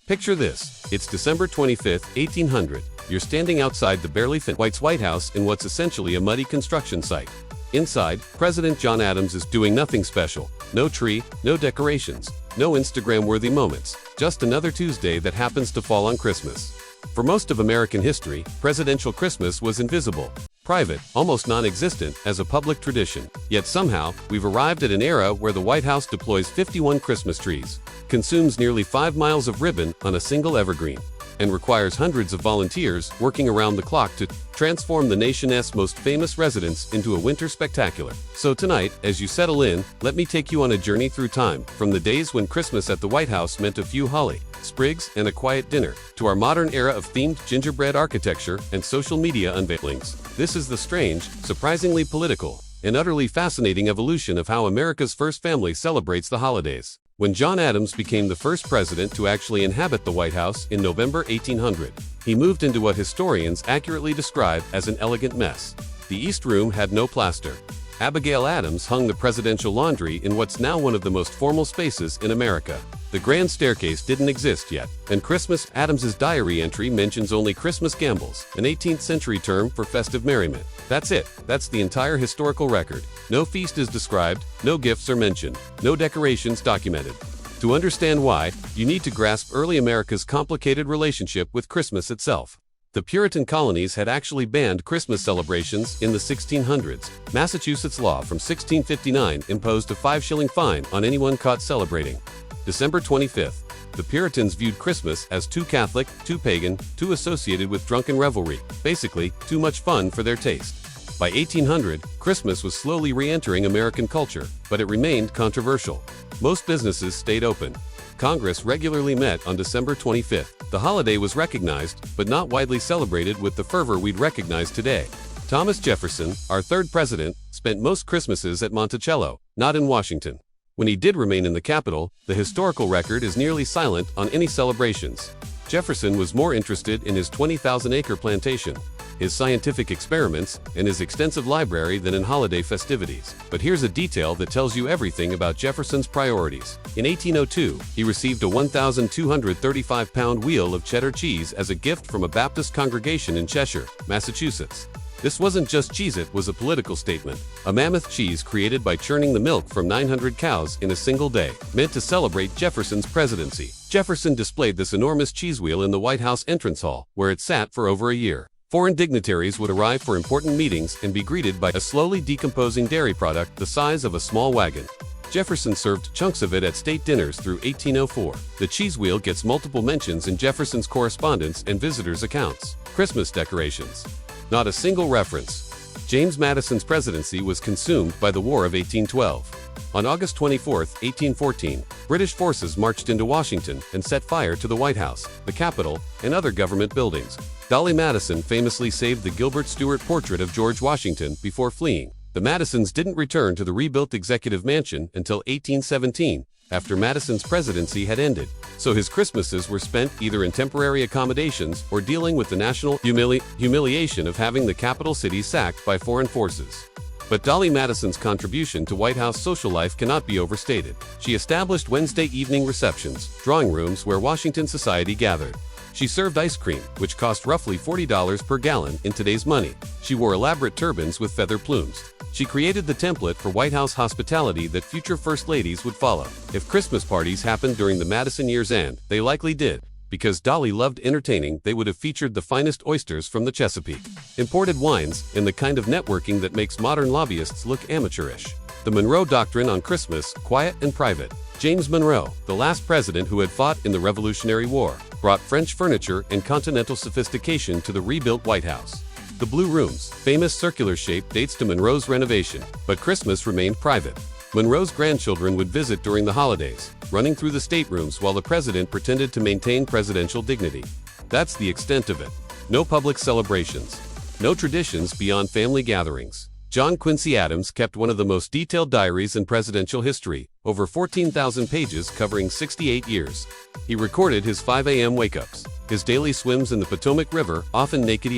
Picture this. It's December 25th, 1800. You're standing outside the barely fit White House in what's essentially a muddy construction site. Inside, President John Adams is doing nothing special. No tree, no decorations, no Instagram-worthy moments. Just another Tuesday that happens to fall on Christmas. For most of American history, presidential Christmas was invisible, private, almost non-existent as a public tradition. Yet somehow, we've arrived at an era where the White House deploys 51 Christmas trees, consumes nearly 5 miles of ribbon on a single evergreen, and requires hundreds of volunteers working around the clock to transform the nation's most famous residence into a winter spectacular. So tonight, as you settle in, let me take you on a journey through time, from the days when Christmas at the White House meant a few holly sprigs and a quiet dinner, to our modern era of themed gingerbread architecture and social media unveilings. This is the strange, surprisingly political, and utterly fascinating evolution of how America's first family celebrates the holidays. When John Adams became the first president to actually inhabit the White House in November 1800, he moved into what historians accurately describe as an elegant mess. The East Room had no plaster. Abigail Adams hung the presidential laundry in what's now one of the most formal spaces in America. The grand staircase didn't exist yet, and Christmas Adams's diary entry mentions only Christmas gambols, an 18th century term for festive merriment. That's it. That's the entire historical record. No feast is described, no gifts are mentioned, no decorations documented. To understand why, you need to grasp early America's complicated relationship with Christmas itself. The Puritan colonies had actually banned Christmas celebrations in the 1600s. Massachusetts law from 1659 imposed a 5-shilling fine on anyone caught celebrating. December 25th. The Puritans viewed Christmas as too Catholic, too pagan, too associated with drunken revelry, basically, too much fun for their taste. By 1800, Christmas was slowly re-entering American culture, but it remained controversial. Most businesses stayed open. Congress regularly met on December 25th. The holiday was recognized, but not widely celebrated with the fervor we'd recognize today. Thomas Jefferson, our third president, spent most Christmases at Monticello, not in Washington. When he did remain in the capital, the historical record is nearly silent on any celebrations. Jefferson was more interested in his 20,000-acre plantation, his scientific experiments, and his extensive library than in holiday festivities. But here's a detail that tells you everything about Jefferson's priorities. In 1802, he received a 1,235-pound wheel of cheddar cheese as a gift from a Baptist congregation in Cheshire, Massachusetts. This wasn't just cheese, it was a political statement. A mammoth cheese created by churning the milk from 900 cows in a single day, meant to celebrate Jefferson's presidency. Jefferson displayed this enormous cheese wheel in the White House entrance hall, where it sat for over a year. Foreign dignitaries would arrive for important meetings and be greeted by a slowly decomposing dairy product the size of a small wagon. Jefferson served chunks of it at state dinners through 1804. The cheese wheel gets multiple mentions in Jefferson's correspondence and visitors' accounts. Christmas decorations. Not a single reference. James Madison's presidency was consumed by the War of 1812. On August 24, 1814, British forces marched into Washington and set fire to the White House, the Capitol, and other government buildings. Dolly Madison famously saved the Gilbert Stuart portrait of George Washington before fleeing. The Madisons didn't return to the rebuilt Executive Mansion until 1817, after Madison's presidency had ended, so his Christmases were spent either in temporary accommodations or dealing with the national humiliation of having the capital city sacked by foreign forces. But Dolly Madison's contribution to White House social life cannot be overstated. She established Wednesday evening receptions, drawing rooms where Washington society gathered. She served ice cream, which cost roughly $40 per gallon in today's money. She wore elaborate turbans with feather plumes. She created the template for White House hospitality that future First Ladies would follow. If Christmas parties happened during the Madison years, and they likely did, because Dolly loved entertaining, they would have featured the finest oysters from the Chesapeake, imported wines, and the kind of networking that makes modern lobbyists look amateurish. The Monroe Doctrine on Christmas, quiet and private. James Monroe, the last president who had fought in the Revolutionary War, brought French furniture and continental sophistication to the rebuilt White House. The Blue Room's famous circular shape dates to Monroe's renovation, but Christmas remained private. Monroe's grandchildren would visit during the holidays, running through the staterooms while the president pretended to maintain presidential dignity. That's the extent of it. No public celebrations. No traditions beyond family gatherings. John Quincy Adams kept one of the most detailed diaries in presidential history, over 14,000 pages covering 68 years. He recorded his 5 a.m. wake-ups, his daily swims in the Potomac River, often naked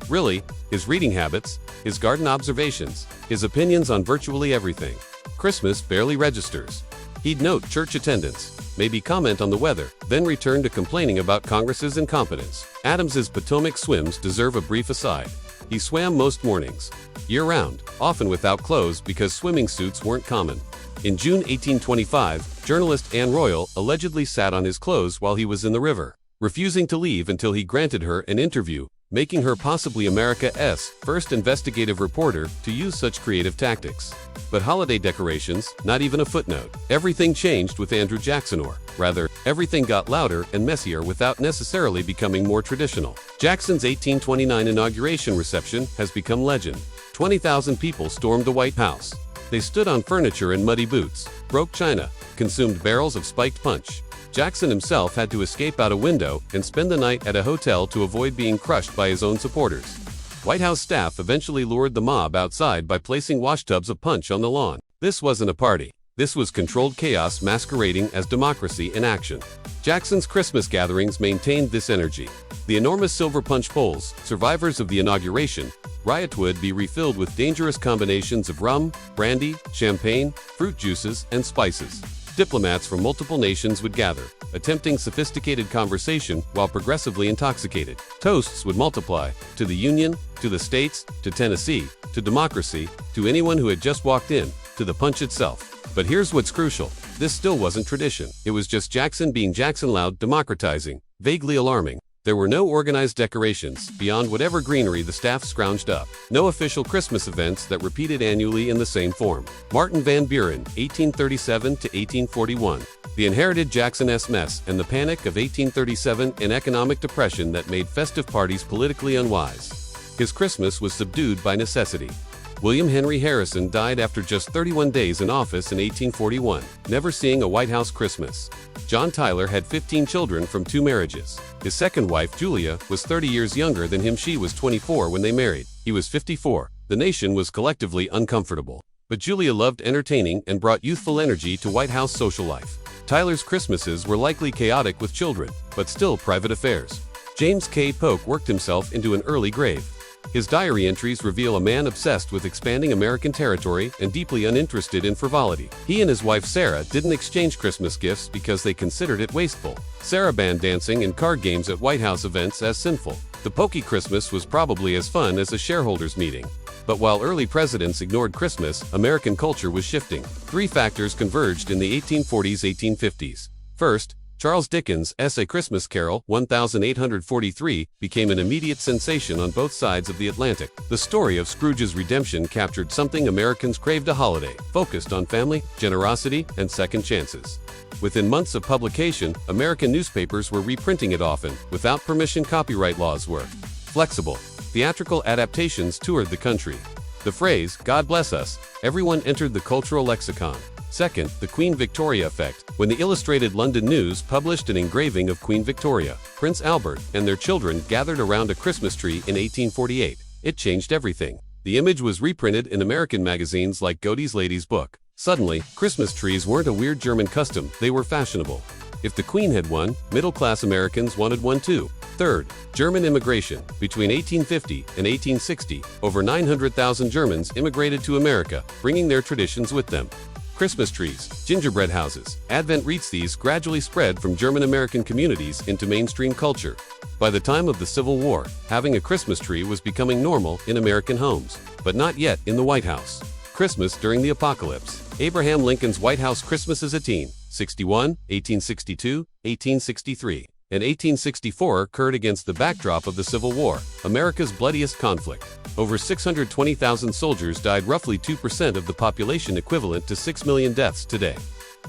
really, his reading habits, his garden observations, his opinions on virtually everything. Christmas barely registers. He'd note church attendance, maybe comment on the weather, then return to complaining about Congress's incompetence. Adams's Potomac swims deserve a brief aside. He swam most mornings, year-round, often without clothes because swimming suits weren't common. In June 1825, journalist Anne Royal allegedly sat on his clothes while he was in the river, refusing to leave until he granted her an interview, making her possibly America's first investigative reporter to use such creative tactics. But holiday decorations, not even a footnote. Everything changed with Andrew Jackson, or rather, everything got louder and messier without necessarily becoming more traditional. Jackson's 1829 inauguration reception has become legend. 20,000 people stormed the White House. They stood on furniture in muddy boots, broke china, consumed barrels of spiked punch. Jackson himself had to escape out a window and spend the night at a hotel to avoid being crushed by his own supporters. White House staff eventually lured the mob outside by placing washtubs of punch on the lawn. This wasn't a party. This was controlled chaos masquerading as democracy in action. Jackson's Christmas gatherings maintained this energy. The enormous silver punch bowls, survivors of the inauguration, riot would be refilled with dangerous combinations of rum, brandy, champagne, fruit juices, and spices. Diplomats from multiple nations would gather, attempting sophisticated conversation while progressively intoxicated. Toasts would multiply, to the Union, to the States, to Tennessee, to democracy, to anyone who had just walked in, to the punch itself. But here's what's crucial. This still wasn't tradition. It was just Jackson being Jackson, loud, democratizing, vaguely alarming. There were no organized decorations, beyond whatever greenery the staff scrounged up. No official Christmas events that repeated annually in the same form. Martin Van Buren, 1837 to 1841. The inherited Jackson-esque mess and the panic of 1837, an economic depression that made festive parties politically unwise. His Christmas was subdued by necessity. William Henry Harrison died after just 31 days in office in 1841, never seeing a White House Christmas. John Tyler had 15 children from 2 marriages. His second wife, Julia, was 30 years younger than him. She was 24 when they married. He was 54. The nation was collectively uncomfortable. But Julia loved entertaining and brought youthful energy to White House social life. Tyler's Christmases were likely chaotic with children, but still private affairs. James K. Polk worked himself into an early grave. His diary entries reveal a man obsessed with expanding American territory and deeply uninterested in frivolity. He and his wife Sarah didn't exchange Christmas gifts because they considered it wasteful. Sarah banned dancing and card games at White House events as sinful. The pokey Christmas was probably as fun as a shareholders meeting. But while early presidents ignored Christmas, American culture was shifting. 3 factors converged in the 1840s-1850s. First, Charles Dickens' A Christmas Carol, 1843, became an immediate sensation on both sides of the Atlantic. The story of Scrooge's redemption captured something Americans craved: a holiday, focused on family, generosity, and second chances. Within months of publication, American newspapers were reprinting it often, without permission. Copyright laws were flexible. Theatrical adaptations toured the country. The phrase, "God bless us," everyone entered the cultural lexicon. Second, the Queen Victoria effect. When the Illustrated London News published an engraving of Queen Victoria, Prince Albert, and their children gathered around a Christmas tree in 1848, it changed everything. The image was reprinted in American magazines like Godey's Lady's Book. Suddenly, Christmas trees weren't a weird German custom, they were fashionable. If the Queen had one, middle-class Americans wanted one too. Third, German immigration. Between 1850 and 1860, over 900,000 Germans immigrated to America, bringing their traditions with them. Christmas trees, gingerbread houses, Advent wreaths. These gradually spread from German-American communities into mainstream culture. By the time of the Civil War, having a Christmas tree was becoming normal in American homes, but not yet in the White House. Christmas during the apocalypse. Abraham Lincoln's White House Christmas as a teen, 61, 1862, 1863, and 1864 occurred against the backdrop of the Civil War, America's bloodiest conflict. Over 620,000 soldiers died, roughly 2% of the population, equivalent to 6 million deaths today.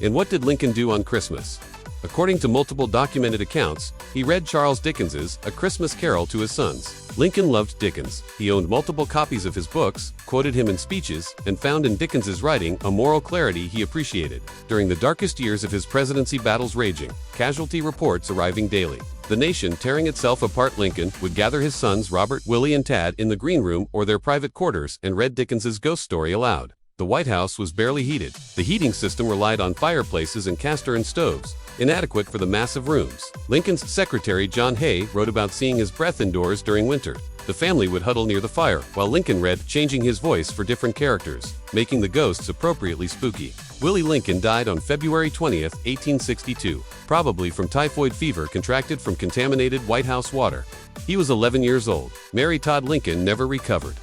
And what did Lincoln do on Christmas? According to multiple documented accounts, he read Charles Dickens's A Christmas Carol to his sons. Lincoln loved Dickens. He owned multiple copies of his books, quoted him in speeches, and found in Dickens's writing a moral clarity he appreciated. During the darkest years of his presidency, battles raging, casualty reports arriving daily, the nation tearing itself apart, Lincoln would gather his sons Robert, Willie, and Tad in the green room or their private quarters and read Dickens's ghost story aloud. The White House was barely heated. The heating system relied on fireplaces and cast-iron stoves, inadequate for the massive rooms. Lincoln's secretary John Hay wrote about seeing his breath indoors during winter. The family would huddle near the fire, while Lincoln read, changing his voice for different characters, making the ghosts appropriately spooky. Willie Lincoln died on February 20, 1862, probably from typhoid fever contracted from contaminated White House water. He was 11 years old. Mary Todd Lincoln never recovered.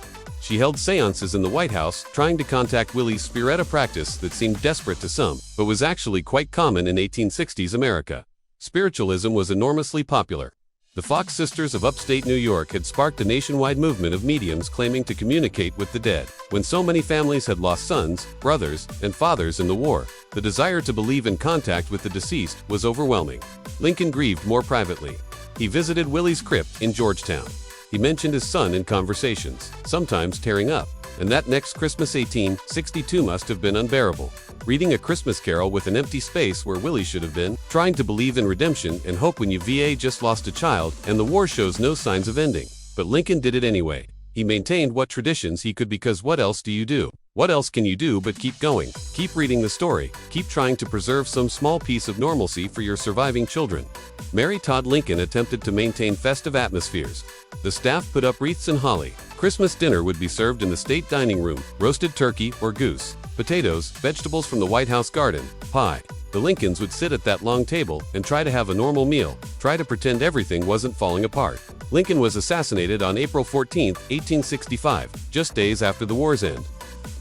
She held seances in the White House, trying to contact Willie's spirit, a practice that seemed desperate to some, but was actually quite common in 1860s America. Spiritualism was enormously popular. The Fox sisters of upstate New York had sparked a nationwide movement of mediums claiming to communicate with the dead. When so many families had lost sons, brothers, and fathers in the war, the desire to believe in contact with the deceased was overwhelming. Lincoln grieved more privately. He visited Willie's crypt in Georgetown. He mentioned his son in conversations, sometimes tearing up, and that next Christmas 1862 must have been unbearable. Reading A Christmas Carol with an empty space where Willie should have been, trying to believe in redemption and hope when you just lost a child and the war shows no signs of ending. But Lincoln did it anyway. He maintained what traditions he could, because what else do you do? What else can you do but keep going? Keep reading the story. Keep trying to preserve some small piece of normalcy for your surviving children. Mary Todd Lincoln attempted to maintain festive atmospheres. The staff put up wreaths and holly. Christmas dinner would be served in the state dining room, roasted turkey or goose, potatoes, vegetables from the White House garden, pie. The Lincolns would sit at that long table and try to have a normal meal, try to pretend everything wasn't falling apart. Lincoln was assassinated on April 14, 1865, just days after the war's end.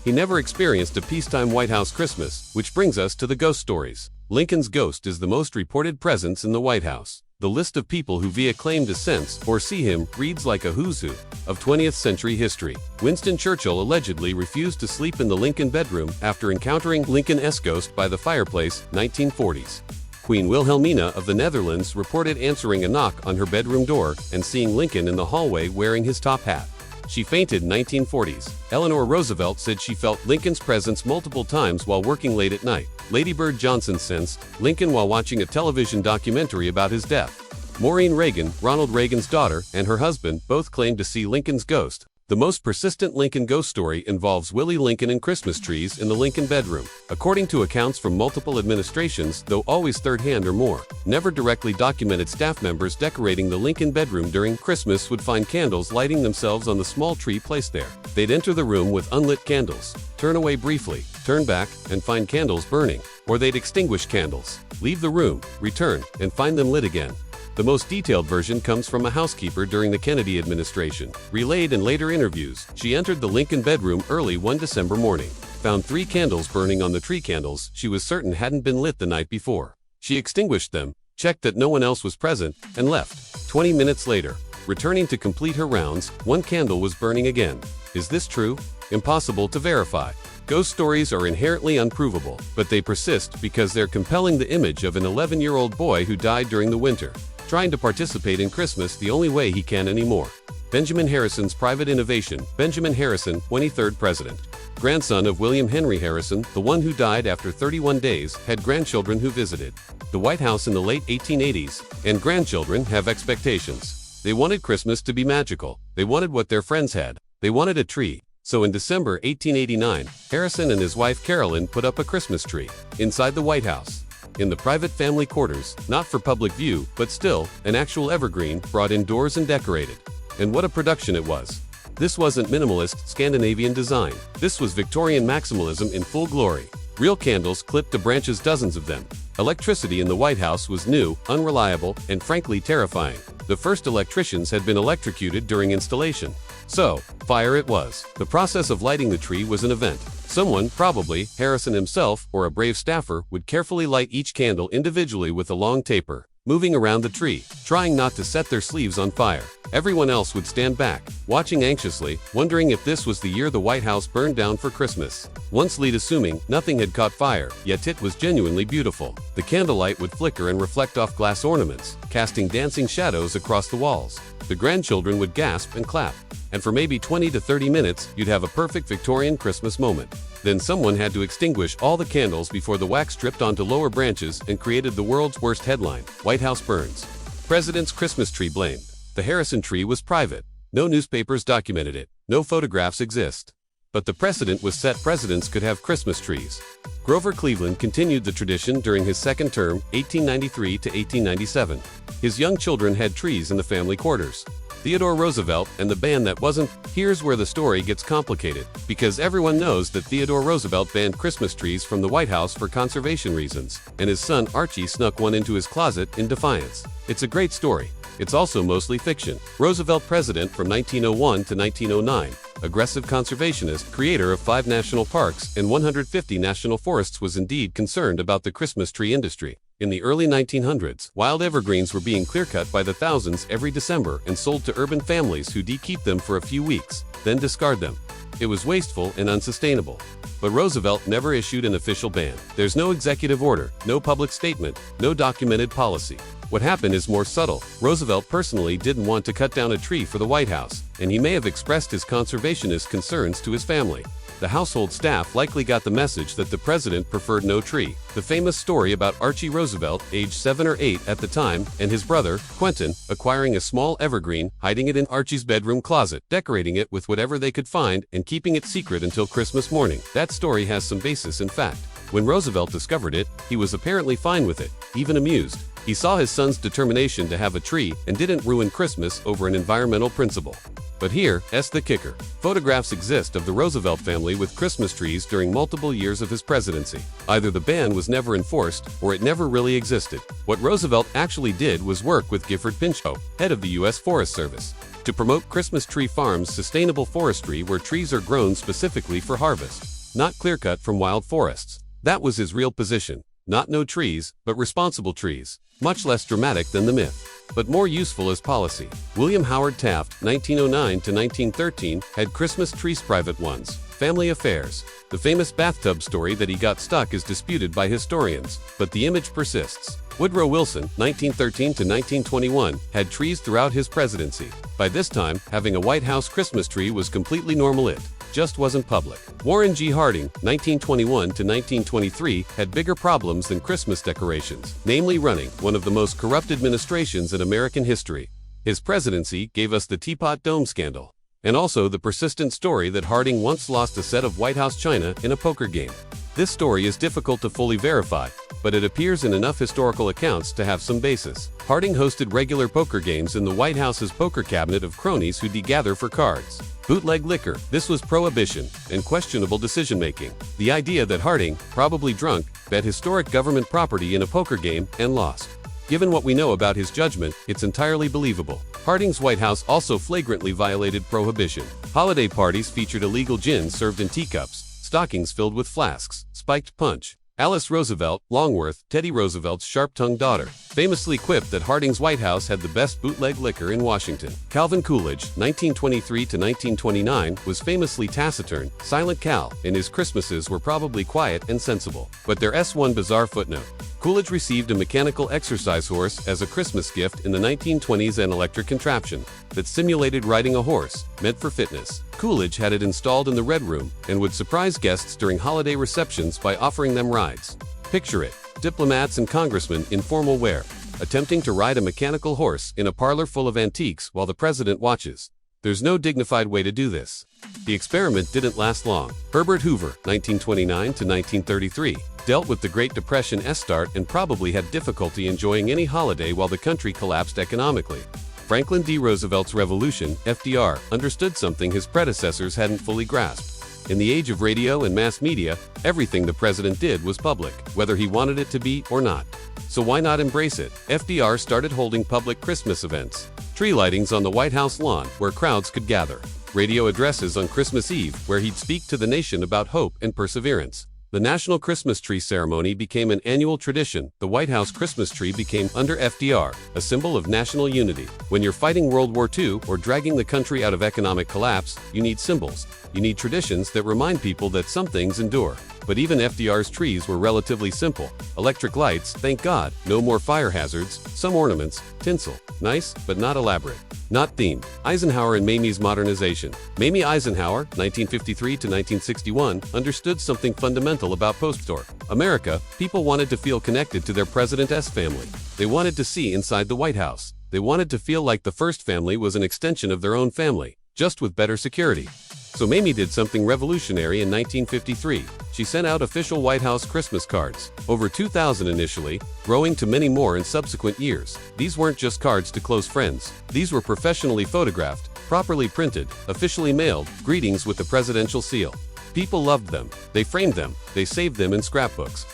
He never experienced a peacetime White House Christmas, which brings us to the ghost stories. Lincoln's ghost is the most reported presence in the White House. The list of people who claim to sense or see him reads like a who's who of 20th century history. Winston Churchill allegedly refused to sleep in the Lincoln bedroom after encountering Lincoln's ghost by the fireplace, 1940s. Queen Wilhelmina of the Netherlands reported answering a knock on her bedroom door and seeing Lincoln in the hallway wearing his top hat. She fainted in 1940s. Eleanor Roosevelt said she felt Lincoln's presence multiple times while working late at night. Lady Bird Johnson sensed Lincoln while watching a television documentary about his death. Maureen Reagan, Ronald Reagan's daughter, and her husband both claimed to see Lincoln's ghost. The most persistent Lincoln ghost story involves Willie Lincoln and Christmas trees in the Lincoln bedroom. According to accounts from multiple administrations, though always third-hand or more, never directly documented, staff members decorating the Lincoln bedroom during Christmas would find candles lighting themselves on the small tree placed there. They'd enter the room with unlit candles, turn away briefly, turn back, and find candles burning. Or they'd extinguish candles, leave the room, return, and find them lit again. The most detailed version comes from a housekeeper during the Kennedy administration. Relayed in later interviews, she entered the Lincoln bedroom early one December morning, found 3 candles burning on the tree, candles she was certain hadn't been lit the night before. She extinguished them, checked that no one else was present, and left. 20 minutes later, returning to complete her rounds, 1 candle was burning again. Is this true? Impossible to verify. Ghost stories are inherently unprovable, but they persist because they're compelling. The image of an 11-year-old boy who died during the winter, trying to participate in Christmas the only way he can anymore. Benjamin Harrison's private innovation. Benjamin Harrison, 23rd president, grandson of William Henry Harrison, the one who died after 31 days, had grandchildren who visited the White House in the late 1880s, and grandchildren have expectations. They wanted Christmas to be magical. They wanted what their friends had. They wanted a tree. So in December 1889, Harrison and his wife Carolyn put up a Christmas tree inside the White House, in the private family quarters, not for public view, but still, an actual evergreen brought indoors and decorated. And what a production it was. This wasn't minimalist Scandinavian design. This was Victorian maximalism in full glory. Real candles clipped to branches, dozens of them. Electricity in the White House was new, unreliable, and frankly terrifying. The first electricians had been electrocuted during installation. So, fire it was. The process of lighting the tree was an event. Someone, probably Harrison himself or a brave staffer, would carefully light each candle individually with a long taper, moving around the tree, trying not to set their sleeves on fire. Everyone else would stand back, watching anxiously, wondering if this was the year the White House burned down for Christmas. Once lead assuming nothing had caught fire, yet it was genuinely beautiful. The candlelight would flicker and reflect off glass ornaments, casting dancing shadows across the walls. The grandchildren would gasp and clap. And for maybe 20 to 30 minutes, you'd have a perfect Victorian Christmas moment. Then someone had to extinguish all the candles before the wax dripped onto lower branches and created the world's worst headline: White House burns. President's Christmas tree blamed. The Harrison tree was private. No newspapers documented it. No photographs exist. But the precedent was set: presidents could have Christmas trees. Grover Cleveland continued the tradition during his second term, 1893 to 1897. His young children had trees in the family quarters. Theodore Roosevelt and the ban that wasn't. Here's where the story gets complicated, because everyone knows that Theodore Roosevelt banned Christmas trees from the White House for conservation reasons, and his son Archie snuck one into his closet in defiance. It's a great story. It's also mostly fiction. Roosevelt, president from 1901 to 1909, aggressive conservationist, creator of 5 national parks and 150 national forests, was indeed concerned about the Christmas tree industry. In the early 1900s, wild evergreens were being clear-cut by the thousands every December and sold to urban families who keep them for a few weeks, then discard them. It was wasteful and unsustainable. But Roosevelt never issued an official ban. There's no executive order, no public statement, no documented policy. What happened is more subtle. Roosevelt personally didn't want to cut down a tree for the White House, and he may have expressed his conservationist concerns to his family. The household staff likely got the message that the president preferred no tree. The famous story about Archie Roosevelt, age 7 or 8 at the time, and his brother, Quentin, acquiring a small evergreen, hiding it in Archie's bedroom closet, decorating it with whatever they could find, and keeping it secret until Christmas morning. That story has some basis in fact. When Roosevelt discovered it, he was apparently fine with it, even amused. He saw his son's determination to have a tree and didn't ruin Christmas over an environmental principle. But here's the kicker. Photographs exist of the Roosevelt family with Christmas trees during multiple years of his presidency. Either the ban was never enforced, or it never really existed. What Roosevelt actually did was work with Gifford Pinchot, head of the U.S. Forest Service, to promote Christmas tree farms, sustainable forestry where trees are grown specifically for harvest, not clear-cut from wild forests. That was his real position. Not no trees, but responsible trees. Much less dramatic than the myth, but more useful as policy. William Howard Taft, 1909 to 1913, had Christmas trees, private ones. Family affairs. The famous bathtub story that he got stuck is disputed by historians, but the image persists. Woodrow Wilson, 1913 to 1921, had trees throughout his presidency. By this time, having a White House Christmas tree was completely normal. It just wasn't public. Warren G. Harding, 1921 to 1923, had bigger problems than Christmas decorations, namely running one of the most corrupt administrations in American history. His presidency gave us the Teapot Dome scandal, and also the persistent story that Harding once lost a set of White House china in a poker game. This story is difficult to fully verify, but it appears in enough historical accounts to have some basis. Harding hosted regular poker games in the White House's poker cabinet of cronies who gather for cards. Bootleg liquor. This was prohibition and questionable decision-making. The idea that Harding, probably drunk, bet historic government property in a poker game and lost. Given what we know about his judgment, it's entirely believable. Harding's White House also flagrantly violated prohibition. Holiday parties featured illegal gin served in teacups, stockings filled with flasks, spiked punch. Alice Roosevelt, Longworth, Teddy Roosevelt's sharp-tongued daughter, famously quipped that Harding's White House had the best bootleg liquor in Washington. Calvin Coolidge, 1923 to 1929, was famously taciturn, silent Cal, and his Christmases were probably quiet and sensible. But there's one bizarre footnote. Coolidge received a mechanical exercise horse as a Christmas gift in the 1920s, an electric contraption that simulated riding a horse, meant for fitness. Coolidge had it installed in the Red Room and would surprise guests during holiday receptions by offering them rides. Picture it, diplomats and congressmen in formal wear, attempting to ride a mechanical horse in a parlor full of antiques while the president watches. There's no dignified way to do this. The experiment didn't last long. Herbert Hoover, 1929 to 1933, dealt with the Great Depression start and probably had difficulty enjoying any holiday while the country collapsed economically. Franklin D. Roosevelt's revolution, FDR, understood something his predecessors hadn't fully grasped. In the age of radio and mass media, everything the president did was public, whether he wanted it to be or not. So why not embrace it? FDR started holding public Christmas events. Tree lightings on the White House lawn, where crowds could gather. Radio addresses on Christmas Eve, where he'd speak to the nation about hope and perseverance. The National Christmas Tree Ceremony became an annual tradition. The White House Christmas tree became, under FDR, a symbol of national unity. When you're fighting World War II or dragging the country out of economic collapse, you need symbols. You need traditions that remind people that some things endure. But even FDR's trees were relatively simple. Electric lights, thank God, no more fire hazards, some ornaments, tinsel. Nice, but not elaborate. Not themed. Eisenhower and Mamie's modernization. Mamie Eisenhower, 1953 to 1961, understood something fundamental about post-war America. People wanted to feel connected to their president's family. They wanted to see inside the White House. They wanted to feel like the first family was an extension of their own family, just with better security. So Mamie did something revolutionary in 1953. She sent out official White House Christmas cards, over 2,000 initially, growing to many more in subsequent years. These weren't just cards to close friends. These were professionally photographed, properly printed, officially mailed, greetings with the presidential seal. People loved them. They framed them. They saved them in scrapbooks.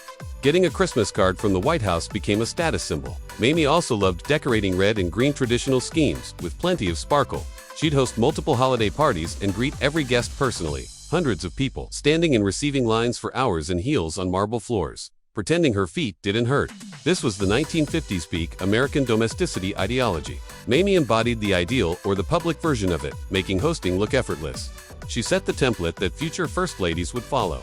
Getting a Christmas card from the White House became a status symbol. Mamie also loved decorating red and green traditional schemes, with plenty of sparkle. She'd host multiple holiday parties and greet every guest personally, hundreds of people standing and receiving lines for hours in heels on marble floors, pretending her feet didn't hurt. This was the 1950s peak American domesticity ideology. Mamie embodied the ideal or the public version of it, making hosting look effortless. She set the template that future first ladies would follow.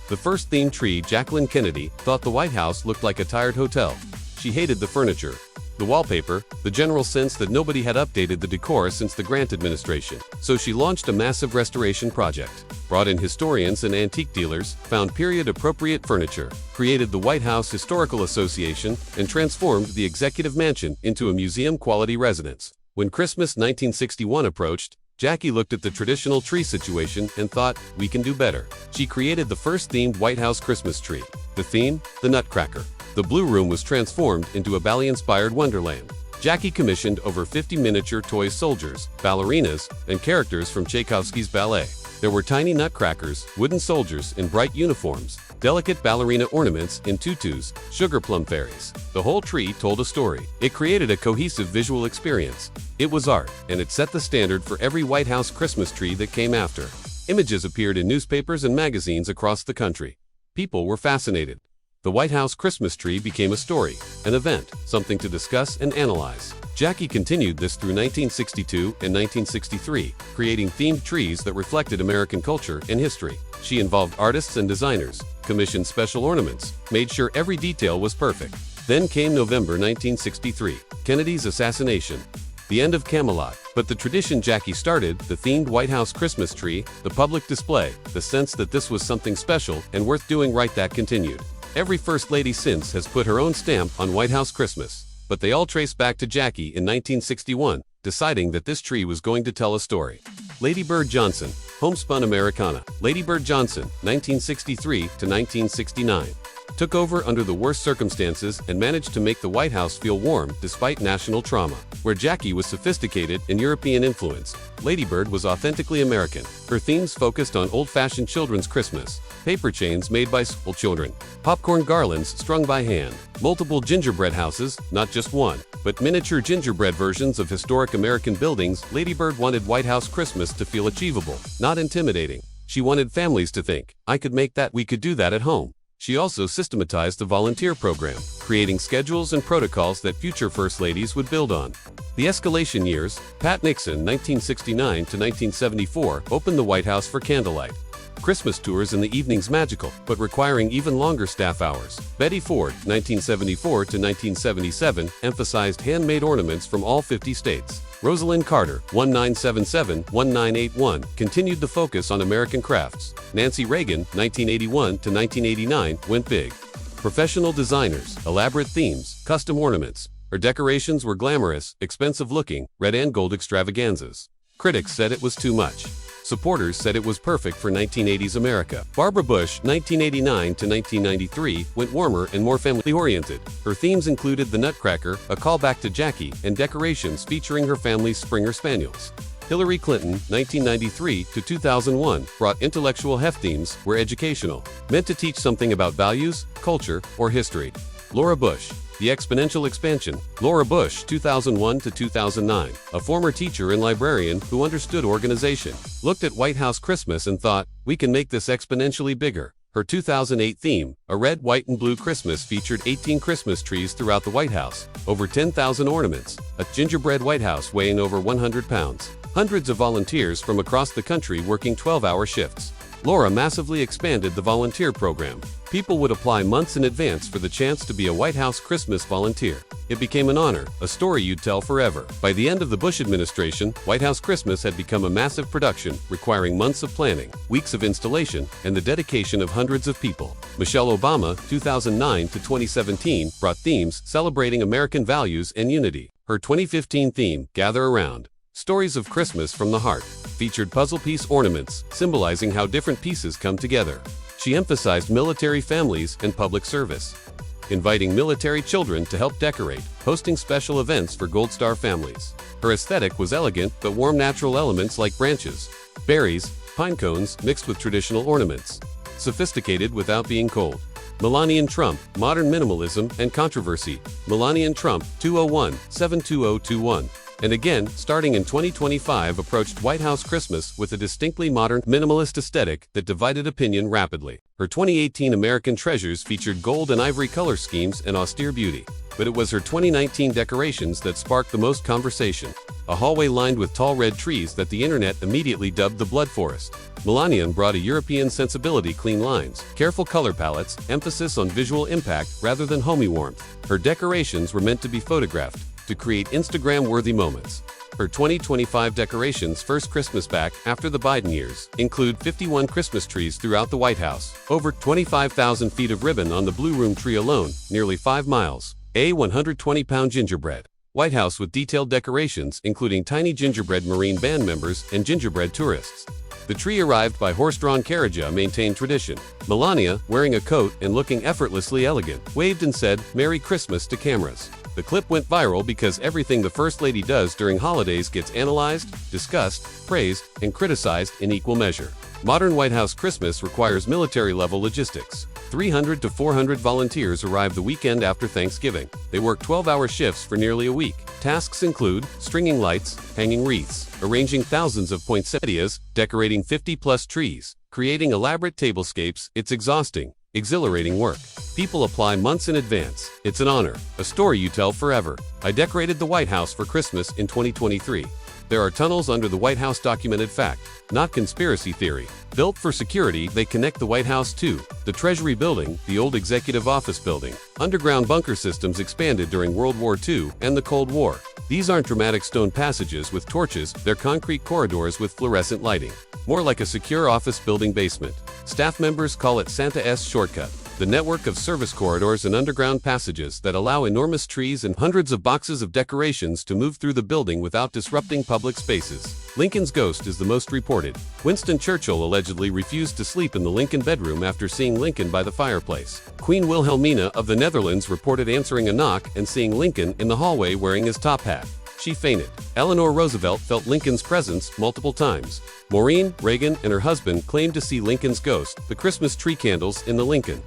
The first themed tree, Jacqueline Kennedy, thought the White House looked like a tired hotel. She hated the furniture, the wallpaper, the general sense that nobody had updated the decor since the Grant administration. So she launched a massive restoration project, brought in historians and antique dealers, found period-appropriate furniture, created the White House Historical Association, and transformed the Executive Mansion into a museum-quality residence. When Christmas 1961 approached, Jackie looked at the traditional tree situation and thought, we can do better. She created the first themed White House Christmas tree. The theme? The Nutcracker. The Blue Room was transformed into a ballet-inspired wonderland. Jackie commissioned over 50 miniature toy soldiers, ballerinas, and characters from Tchaikovsky's ballet. There were tiny nutcrackers, wooden soldiers in bright uniforms, delicate ballerina ornaments in tutus, sugar plum fairies. The whole tree told a story. It created a cohesive visual experience. It was art, and it set the standard for every White House Christmas tree that came after. Images appeared in newspapers and magazines across the country. People were fascinated. The White House Christmas tree became a story, an event, something to discuss and analyze. Jackie continued this through 1962 and 1963, creating themed trees that reflected American culture and history. She involved artists and designers, commissioned special ornaments, made sure every detail was perfect. Then came November 1963, Kennedy's assassination. The end of Camelot, but the tradition Jackie started, the themed White House Christmas tree, the public display, the sense that this was something special and worth doing right, that continued. Every First Lady since has put her own stamp on White House Christmas, but they all trace back to Jackie in 1961, deciding that this tree was going to tell a story. Lady Bird Johnson, Homespun Americana. Lady Bird Johnson, 1963 to 1969. Took over under the worst circumstances and managed to make the White House feel warm despite national trauma. Where Jackie was sophisticated and European influenced, Lady Bird was authentically American. Her themes focused on old-fashioned children's Christmas, paper chains made by school children, popcorn garlands strung by hand, multiple gingerbread houses, not just one, but miniature gingerbread versions of historic American buildings. Lady Bird wanted White House Christmas to feel achievable, not intimidating. She wanted families to think, I could make that, we could do that at home. She also systematized the volunteer program, creating schedules and protocols that future First Ladies would build on. The escalation years, Pat Nixon, 1969 to 1974, opened the White House for candlelight. Christmas tours in the evenings magical, but requiring even longer staff hours. Betty Ford, 1974 to 1977, emphasized handmade ornaments from all 50 states. Rosalind Carter, 1977-1981, continued the focus on American crafts. Nancy Reagan, 1981 to 1989, went big. Professional designers, elaborate themes, custom ornaments. Her decorations were glamorous, expensive-looking, red and gold extravaganzas. Critics said it was too much. Supporters said it was perfect for 1980s America. Barbara Bush, 1989 to 1993, went warmer and more family-oriented. Her themes included the Nutcracker, a callback to Jackie, and decorations featuring her family's Springer Spaniels. Hillary Clinton, 1993 to 2001, brought intellectual heft themes were educational, meant to teach something about values, culture, or history. Laura Bush, The Exponential Expansion. Laura Bush, 2001 to 2009, a former teacher and librarian who understood organization, looked at White House Christmas and thought, we can make this exponentially bigger. Her 2008 theme, a red, white, and blue Christmas, featured 18 Christmas trees throughout the White House, over 10,000 ornaments, a gingerbread White House weighing over 100 pounds, hundreds of volunteers from across the country working 12-hour shifts. Laura massively expanded the volunteer program. People would apply months in advance for the chance to be a White House Christmas volunteer. It became an honor, a story you'd tell forever. By the end of the Bush administration, White House Christmas had become a massive production, requiring months of planning, weeks of installation, and the dedication of hundreds of people. Michelle Obama, 2009 to 2017, brought themes celebrating American values and unity. Her 2015 theme, Gather Around, Stories of Christmas from the Heart, featured puzzle piece ornaments, symbolizing how different pieces come together. She emphasized military families and public service, inviting military children to help decorate, hosting special events for Gold Star families. Her aesthetic was elegant but warm natural elements like branches, berries, pine cones mixed with traditional ornaments. Sophisticated without being cold. Melania Trump, Modern Minimalism and Controversy. Melania Trump, 201-72021. And again, starting in 2025, approached White House Christmas with a distinctly modern, minimalist aesthetic that divided opinion rapidly. Her 2018 American Treasures featured gold and ivory color schemes and austere beauty. But it was her 2019 decorations that sparked the most conversation. A hallway lined with tall red trees that the internet immediately dubbed the Blood Forest. Melania brought a European sensibility, clean lines, careful color palettes, emphasis on visual impact rather than homey warmth. Her decorations were meant to be photographed, to create Instagram-worthy moments. Her 2025 decorations, first Christmas back after the Biden years, include 51 Christmas trees throughout the White House, over 25,000 feet of ribbon on the Blue Room tree alone, nearly 5 miles, a 120-pound gingerbread. White House with detailed decorations including tiny gingerbread Marine Band members and gingerbread tourists. The tree arrived by horse-drawn carriage maintained tradition. Melania, wearing a coat and looking effortlessly elegant, waved and said, "Merry Christmas" to cameras. The clip went viral because everything the First Lady does during holidays gets analyzed, discussed, praised, and criticized in equal measure. Modern White House Christmas requires military-level logistics. 300 to 400 volunteers arrive the weekend after Thanksgiving. They work 12-hour shifts for nearly a week. Tasks include stringing lights, hanging wreaths, arranging thousands of poinsettias, decorating 50-plus trees, creating elaborate tablescapes. It's exhausting, exhilarating work. People apply months in advance. It's an honor, a story you tell forever. I decorated the White House for Christmas in 2023. There are tunnels under the White House, documented fact, not conspiracy theory. Built for security, they connect the White House to the Treasury Building, the old Executive Office Building. Underground bunker systems expanded during World War II and the Cold War. These aren't dramatic stone passages with torches, they're concrete corridors with fluorescent lighting. More like a secure office building basement. Staff members call it Santa's shortcut. The network of service corridors and underground passages that allow enormous trees and hundreds of boxes of decorations to move through the building without disrupting public spaces. Lincoln's ghost is the most reported. Winston Churchill allegedly refused to sleep in the Lincoln bedroom after seeing Lincoln by the fireplace. Queen Wilhelmina of the Netherlands reported answering a knock and seeing Lincoln in the hallway wearing his top hat. She fainted. Eleanor Roosevelt felt Lincoln's presence multiple times. Maureen, Reagan, and her husband claimed to see Lincoln's ghost, the Christmas tree candles in the Lincoln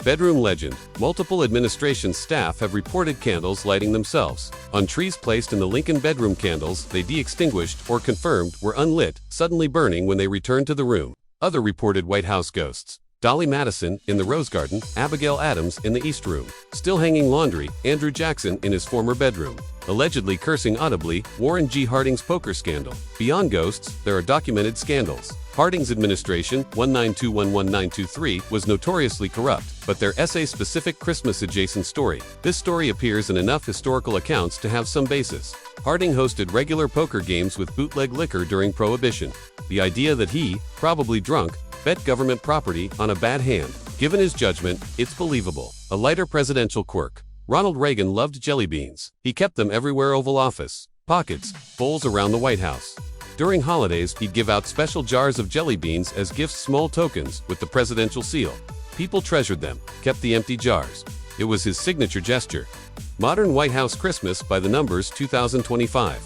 bedroom legend. Multiple administration staff have reported candles lighting themselves on trees placed in the Lincoln bedroom. Candles they de-extinguished or confirmed were unlit, suddenly burning when they returned to the room. Other reported White House ghosts: Dolly Madison in the Rose Garden, Abigail Adams in the East Room, still hanging laundry, Andrew Jackson in his former bedroom, allegedly cursing audibly, Warren G. Harding's poker scandal. Beyond ghosts, there are documented scandals. Harding's administration, 192111923, was notoriously corrupt, but their essay-specific Christmas-adjacent story. This story appears in enough historical accounts to have some basis. Harding hosted regular poker games with bootleg liquor during Prohibition. The idea that he, probably drunk, bet government property on a bad hand. Given his judgment, it's believable. A lighter presidential quirk. Ronald Reagan loved jelly beans. He kept them everywhere: Oval Office, pockets, bowls around the White House. During holidays, he'd give out special jars of jelly beans as gifts, small tokens with the presidential seal. People treasured them, kept the empty jars. It was his signature gesture. Modern White House Christmas by the numbers 2025.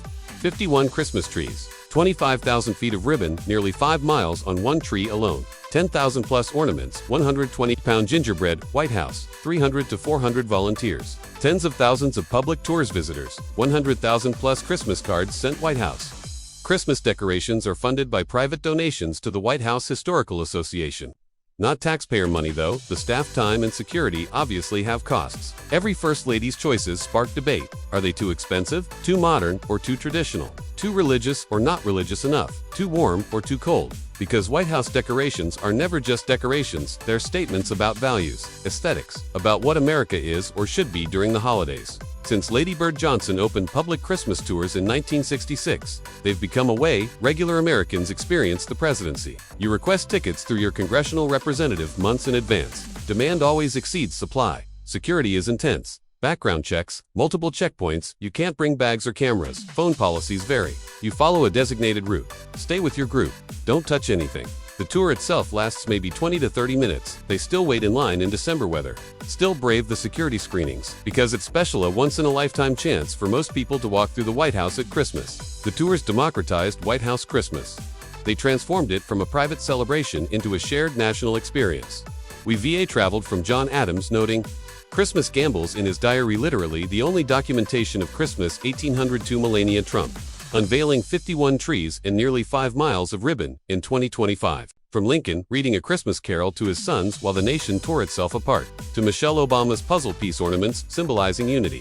51 Christmas trees, 25,000 feet of ribbon, nearly 5 miles on one tree alone. 10,000 plus ornaments, 120-pound gingerbread, White House, 300 to 400 volunteers. Tens of thousands of public tours visitors, 100,000 plus Christmas cards sent White House. Christmas decorations are funded by private donations to the White House Historical Association. Not taxpayer money though. The staff time and security obviously have costs. Every First Lady's choices spark debate. Are they too expensive, too modern, or too traditional? Too religious or not religious enough? Too warm or too cold? Because White House decorations are never just decorations, they're statements about values, aesthetics, about what America is or should be during the holidays. Since Lady Bird Johnson opened public Christmas tours in 1966, they've become a way regular Americans experience the presidency. You request tickets through your congressional representative months in advance. Demand always exceeds supply. Security is intense. Background checks, multiple checkpoints, you can't bring bags or cameras, phone policies vary. You follow a designated route. Stay with your group. Don't touch anything. The tour itself lasts maybe 20 to 30 minutes. They still wait in line in December weather. Still brave the security screenings, because it's special, a once-in-a-lifetime chance for most people to walk through the White House at Christmas. The tours democratized White House Christmas. They transformed it from a private celebration into a shared national experience. We VA traveled from John Adams, noting, Christmas gambles in his diary, literally the only documentation of Christmas 1802 Melania Trump. Unveiling 51 trees and nearly 5 miles of ribbon in 2025. From Lincoln reading A Christmas Carol to his sons while the nation tore itself apart, to Michelle Obama's puzzle piece ornaments symbolizing unity.